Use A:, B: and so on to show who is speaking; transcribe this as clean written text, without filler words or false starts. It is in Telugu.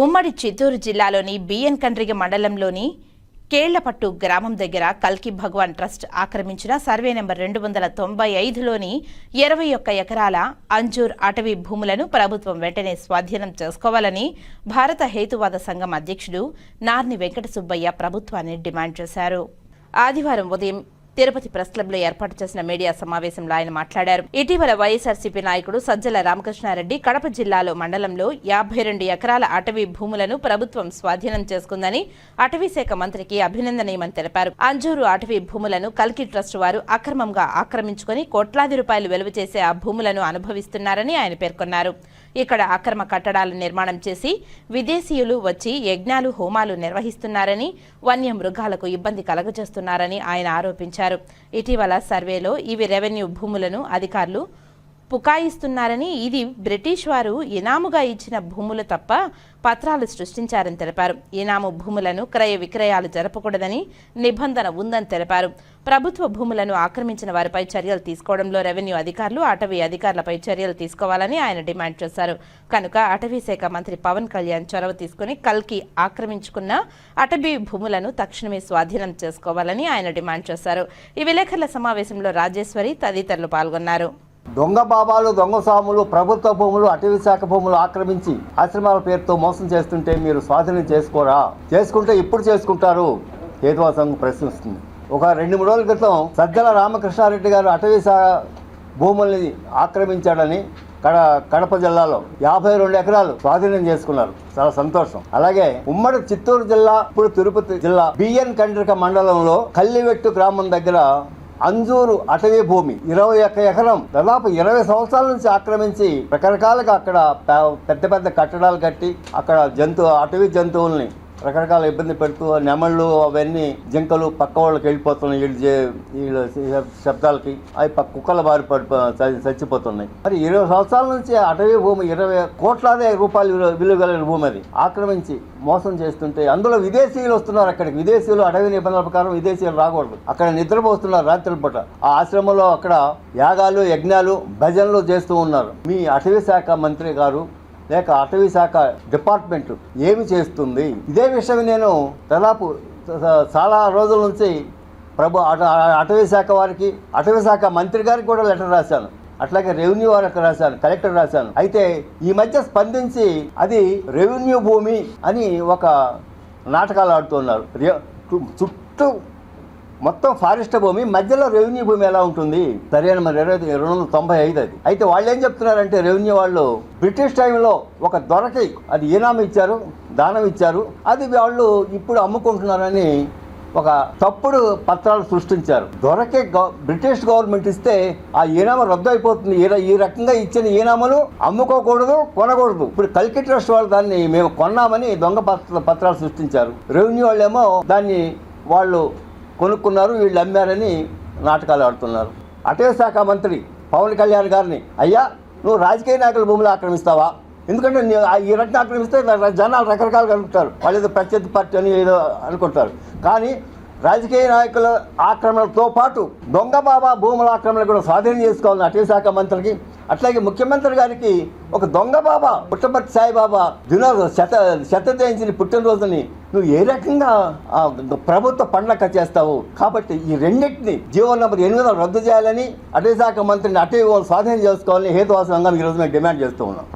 A: ఉమ్మడి చిత్తూరు జిల్లాలోని బిఎన్ కండ్రిగ మండలంలోని కేళ్లపట్టు గ్రామం దగ్గర కల్కి భగవాన్ ట్రస్ట్ ఆక్రమించిన సర్వే నెంబర్ 295లోని 21 ఎకరాల అంజూర్ అటవీ భూములను ప్రభుత్వం వెంటనే స్వాధీనం చేసుకోవాలని భారత హేతువాద సంఘం అధ్యక్షుడు నార్ని వెంకట సుబ్బయ్య ప్రభుత్వాన్ని డిమాండ్ చేశారు. ఆదివారం ఉదయం తిరుపతి ప్రెస్ క్లబ్ లో ఏర్పాటు చేసిన మీడియా సమావేశంలో ఆయన మాట్లాడారు. ఇటీవల వైఎస్ఆర్సీపీ నాయకుడు సజ్జల రామకృష్ణారెడ్డి కడప జిల్లాలో మండలంలో 52 ఎకరాల అటవీ భూములను ప్రభుత్వం స్వాధీనం చేసుకుందని అటవీ శాఖ మంత్రికి అభినందనీయమని తెలిపారు. అంజూరు అటవీ భూములను కల్కి ట్రస్ట్ వారు అక్రమంగా ఆక్రమించుకుని కోట్లాది రూపాయలు విలువ చేసే ఆ భూములను అనుభవిస్తున్నారని ఆయన పేర్కొన్నారు. ఇక్కడ అక్రమ కట్టడాల నిర్మాణం చేసి విదేశీయులు వచ్చి యజ్ఞాలు హోమాలు నిర్వహిస్తున్నారని, వన్య మృగాలకు ఇబ్బంది కలగజేస్తున్నారని ఆయన ఆరోపించారు. ఇటీవల సర్వేలో ఇవి రెవెన్యూ భూములను అధికారులు పుకాయిస్తున్నారని, ఇది బ్రిటిష్ వారు ఇనాముగా ఇచ్చిన భూములు తప్ప పత్రాలు సృష్టించారని తెలిపారు. ఇనాము భూములను క్రయ విక్రయాలు జరపకూడదని నిబంధన ఉందని తెలిపారు. ప్రభుత్వ భూములను ఆక్రమించిన వారిపై చర్యలు తీసుకోవడంలో రెవెన్యూ అధికారులు, అటవీ అధికారులపై చర్యలు తీసుకోవాలని ఆయన డిమాండ్ చేశారు. కనుక అటవీ శాఖ మంత్రి పవన్ కళ్యాణ్ చొరవ తీసుకుని కల్కి ఆక్రమించుకున్న అటవీ భూములను తక్షణమే స్వాధీనం చేసుకోవాలని ఆయన డిమాండ్ చేశారు. ఈ విలేకరుల సమావేశంలో రాజేశ్వరి తదితరులు పాల్గొన్నారు.
B: దొంగ బాబాలు, దొంగ స్వాములు ప్రభుత్వ భూములు, అటవీ శాఖ భూములు ఆక్రమించి ఆశ్రమాల పేరుతో మోసం చేస్తుంటే మీరు స్వాధీనం చేసుకోరా? చేసుకుంటే ఇప్పుడు చేసుకుంటారు? హేతువాద సంఘం ప్రశ్నిస్తుంది. ఒక 2-3 రోజుల క్రితం సజ్జల రామకృష్ణారెడ్డి గారు అటవీ శాఖ భూముల్ని ఆక్రమించాడని కడప జిల్లాలో 52 ఎకరాలు స్వాధీనం చేసుకున్నారు. చాలా సంతోషం. అలాగే ఉమ్మడి చిత్తూరు జిల్లా, ఇప్పుడు తిరుపతి జిల్లా బిఎన్ కండ్రిగ మండలంలో కల్లివెట్టు గ్రామం దగ్గర అంజూరు అటవీ భూమి 21 ఎకరం దాదాపు 20 సంవత్సరాల నుంచి ఆక్రమించి రకరకాలుగా అక్కడ పెద్ద పెద్ద కట్టడాలు కట్టి అక్కడ అటవీ జంతువుల్ని రకరకాల ఇబ్బంది పెడుతూ నెమళ్ళు అవన్నీ జింకలు పక్క వాళ్ళకి వెళ్ళిపోతున్నాయి. వీళ్ళ శబ్దాలకి అవి కుక్కల బారి చచ్చిపోతున్నాయి. మరి 20 సంవత్సరాల నుంచి అటవీ భూమి 20 కోట్లాది రూపాయలు విలువ కలిగిన భూమి అది ఆక్రమించి మోసం చేస్తుంటే అందులో విదేశీయులు వస్తున్నారు. అక్కడికి విదేశీయులు అటవీ నిబంధనల ప్రకారం విదేశీయులు రాకూడదు. అక్కడ నిద్రపోతున్నారు రాత్రి పూట. ఆ ఆశ్రమంలో అక్కడ యాగాలు, యజ్ఞాలు, భజనలు చేస్తూ ఉన్నారు. మీ అటవీ శాఖ మంత్రి గారు లేక అటవీ శాఖ డిపార్ట్మెంట్ ఏమి చేస్తుంది? ఇదే విషయం నేను దాదాపు చాలా రోజుల నుంచి అటవీ శాఖ వారికి, అటవీ శాఖ మంత్రి గారికి కూడా లెటర్ రాశాను. అట్లాగే రెవెన్యూ వారికి రాశాను, కలెక్టర్ రాశాను. అయితే ఈ మధ్య స్పందించి అది రెవెన్యూ భూమి అని ఒక నాటకాలు ఆడుతున్నారు. చుట్టూ మొత్తం ఫారెస్ట్ భూమి, మధ్యలో రెవెన్యూ భూమి ఎలా ఉంటుంది? సరైన మరి 295 అది. అయితే వాళ్ళు ఏం చెప్తున్నారంటే రెవెన్యూ వాళ్ళు బ్రిటిష్ టైంలో ఒక దొరకి అది ఈనామం ఇచ్చారు, దానం ఇచ్చారు, అది వాళ్ళు ఇప్పుడు అమ్ముకుంటున్నారని ఒక తప్పుడు పత్రాలు సృష్టించారు. దొరకే బ్రిటిష్ గవర్నమెంట్ ఇస్తే ఆ ఈనామం రద్దు అయిపోతుంది. ఈ రకంగా ఇచ్చిన ఈనామాలు అమ్ముకోకూడదు, కొనకూడదు. ఇప్పుడు కల్కి ట్రస్ట్ వాళ్ళు దాన్ని మేము కొన్నామని దొంగ పత్రాలు సృష్టించారు. రెవెన్యూ వాళ్ళేమో దాన్ని వాళ్ళు కొనుక్కున్నారు, వీళ్ళు అమ్మారని నాటకాలు ఆడుతున్నారు. అటవీ శాఖ మంత్రి పవన్ కళ్యాణ్ గారిని, అయ్యా నువ్వు రాజకీయ నాయకుల భూములు ఆక్రమిస్తావా? ఎందుకంటే ఈ రకంగా ఆక్రమిస్తే జనాలు రకరకాలుగా అనుకుంటారు. వాళ్ళు ఏదో ప్రత్యర్థి పార్టీ అని ఏదో అనుకుంటారు. కానీ రాజకీయ నాయకుల ఆక్రమణలతో పాటు దొంగ బాబా భూముల ఆక్రమణలు కూడా స్వాధీనం చేసుకోవాలని అటవీ శాఖ మంత్రికి, అట్లాగే ముఖ్యమంత్రి గారికి ఒక దొంగ బాబా పుట్టపర్తి సాయిబాబా శత జయంతిని పుట్టినరోజుని నువ్వు ఏ రకంగా ప్రభుత్వ పండగ చేస్తావు? కాబట్టి ఈ రెండింటిని జీవో నంబర్ 8 రద్దు చేయాలని అటవీ శాఖ మంత్రిని అటవీ స్వాధీనం చేసుకోవాలని హేతువాద సంఘం ఈరోజు మేము డిమాండ్ చేస్తూ ఉన్నాం.